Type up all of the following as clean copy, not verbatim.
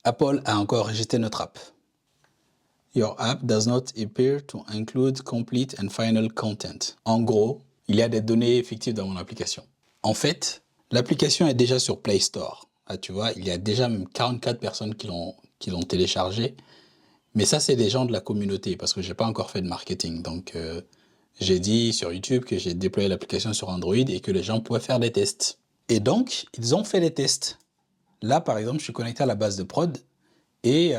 Apple a encore rejeté notre app. Your app does not appear to include complete and final content. En gros, il y a des données fictives dans mon application. En fait, l'application est déjà sur Play Store. Ah, tu vois, il y a déjà même 44 personnes qui l'ont téléchargée. Mais ça, c'est des gens de la communauté parce que j'ai pas encore fait de marketing. Donc, j'ai dit sur YouTube que j'ai déployé l'application sur Android et que les gens pouvaient faire des tests. Et donc, ils ont fait des tests. Là, par exemple, je suis connecté à la base de prod et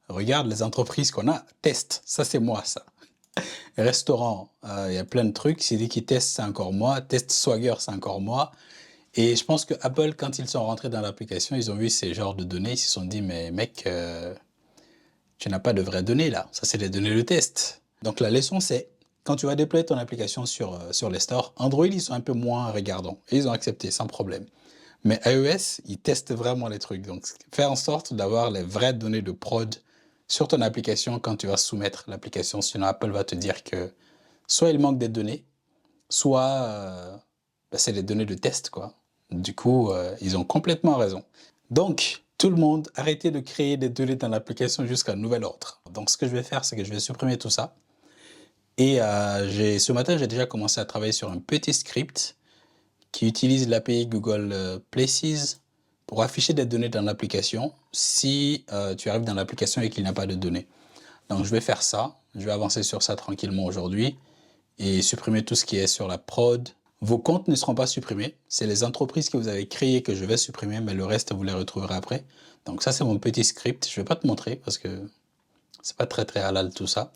regarde les entreprises qu'on a, test. Ça, c'est moi, ça. Restaurant, il y a plein de trucs. C'est dit qu'ils testent, c'est encore moi. Test Swagger, c'est encore moi. Et je pense que Apple, quand ils sont rentrés dans l'application, ils ont vu ces genres de données. Ils se sont dit, mais mec, tu n'as pas de vraies données là. Ça, c'est les données de test. Donc la leçon, c'est quand tu vas déployer ton application sur les stores, Android, ils sont un peu moins regardants. Et ils ont accepté sans problème. Mais iOS, ils testent vraiment les trucs. Donc, faire en sorte d'avoir les vraies données de prod sur ton application quand tu vas soumettre l'application. Sinon, Apple va te dire que soit il manque des données, soit c'est des données de test, quoi. Du coup, ils ont complètement raison. Donc, tout le monde, arrêtez de créer des données dans l'application jusqu'à nouvel ordre. Donc, ce que je vais faire, c'est que je vais supprimer tout ça. Et ce matin, j'ai déjà commencé à travailler sur un petit script qui utilise l'API Google Places pour afficher des données dans l'application si tu arrives dans l'application et qu'il n'y a pas de données. Donc, je vais faire ça. Je vais avancer sur ça tranquillement aujourd'hui et supprimer tout ce qui est sur la prod. Vos comptes ne seront pas supprimés. C'est les entreprises que vous avez créées que je vais supprimer, mais le reste, vous les retrouverez après. Donc ça, c'est mon petit script. Je ne vais pas te montrer parce que c'est pas très halal tout ça.